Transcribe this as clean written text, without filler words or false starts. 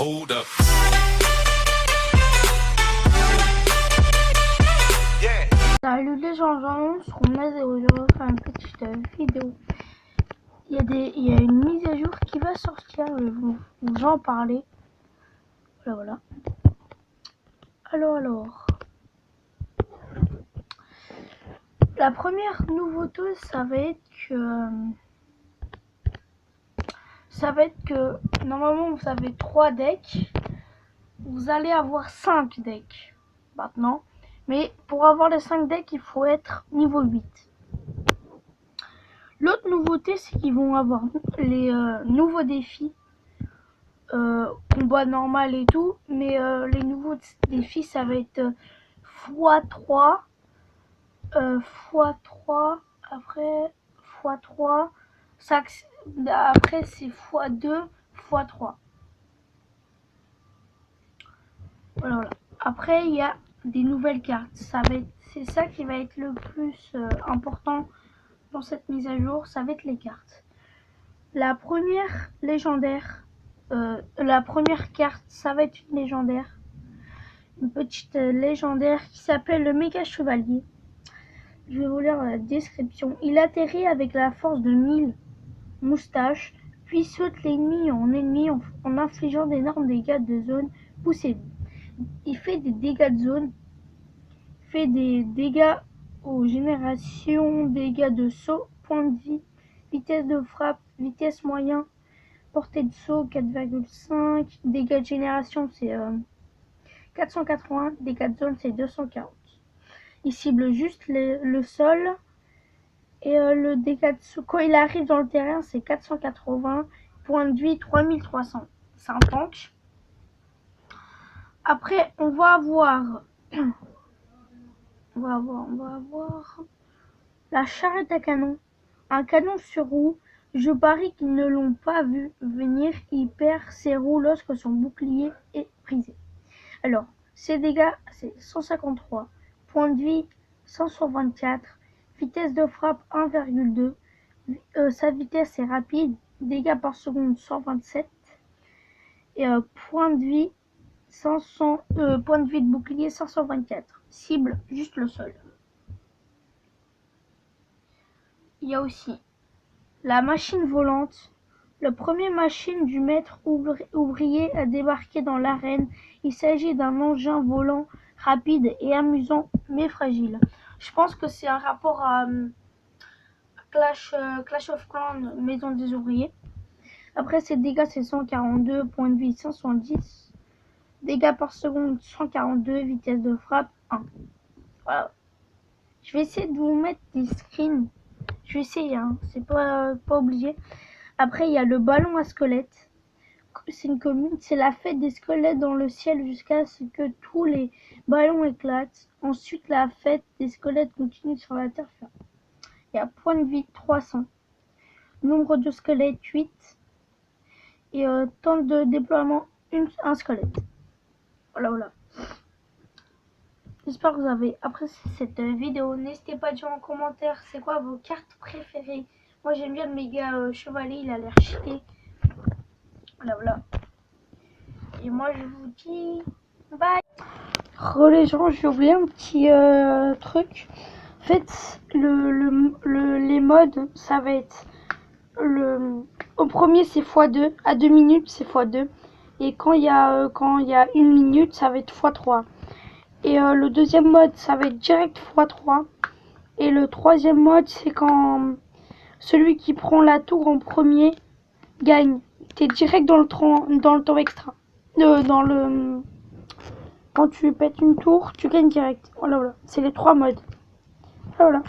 Hold up. Salut les gens, on se remet et aujourd'hui on va faire une petite vidéo. Il y a une mise à jour qui va sortir, je vais vous en parler. Voilà. Alors. La première nouveauté, ça va être que normalement vous avez 3 decks. Vous allez avoir 5 decks maintenant. Mais pour avoir les 5 decks, il faut être niveau 8. L'autre nouveauté, c'est qu'ils vont avoir les nouveaux défis. Combat normal et tout. Mais les nouveaux défis, ça va être x3. x3. Après x3. Après, c'est x2, x3. Voilà. Après, il y a des nouvelles cartes. C'est ça qui va être le plus important dans cette mise à jour. Ça va être les cartes. La première légendaire, la première carte, ça va être une légendaire. Une petite légendaire qui s'appelle le méga chevalier. Je vais vous lire la description. Il atterrit avec la force de 1000 moustaches, puis saute l'ennemi en infligeant d'énormes dégâts de zone. Poussez-vous. Il fait des dégâts de zone, fait des dégâts aux générations, dégâts de saut, point de vie, vitesse de frappe, vitesse moyen, portée de saut 4,5, dégâts de génération c'est 480, dégâts de zone c'est 240. Il cible juste le sol et le dégât de saut quand il arrive dans le terrain c'est 480, point de vie 3300. C'est un tank. Après on va avoir la charrette à canon, un canon sur roue. Je parie qu'ils ne l'ont pas vu venir. Il perd ses roues lorsque son bouclier est brisé. Alors, ses dégâts, c'est 153. Point de vie, 124. Vitesse de frappe, 1,2. Sa vitesse est rapide. Dégâts par seconde, 127. Et point de vie, point de vie de bouclier, 524. Cible, juste le sol. Il y a aussi la machine volante, le premier machine du maître ouvrier à débarquer dans l'arène. Il s'agit d'un engin volant rapide et amusant, mais fragile. Je pense que c'est un rapport à Clash of Clans, Maison des ouvriers. Après, ses dégâts, c'est 142, point de vie 510, dégâts par seconde 142, vitesse de frappe 1. Voilà. Je vais essayer de vous mettre des screens. Je vais essayer, hein. C'est pas obligé. Après, il y a le ballon à squelette. C'est une commune. C'est la fête des squelettes dans le ciel jusqu'à ce que tous les ballons éclatent. Ensuite, la fête des squelettes continue sur la terre ferme. Il y a point de vie 300. Nombre de squelettes 8. Et temps de déploiement un squelette. Voilà. J'espère que vous avez apprécié cette vidéo. N'hésitez pas à dire en commentaire c'est quoi vos cartes préférées. Moi j'aime bien le méga chevalier, il a l'air cheaté. Voilà. Et moi je vous dis bye. Les gens, j'ai oublié un petit truc. En fait, les modes, ça va être au premier c'est x2, à 2 minutes c'est x2. Et quand il y a 1 minute, ça va être x3. Et le deuxième mode, ça va être direct x3. Et le troisième mode, c'est quand celui qui prend la tour en premier gagne. T'es direct dans le temps extra. Quand tu pètes une tour, tu gagnes direct. Voilà. C'est les 3 modes. Voilà.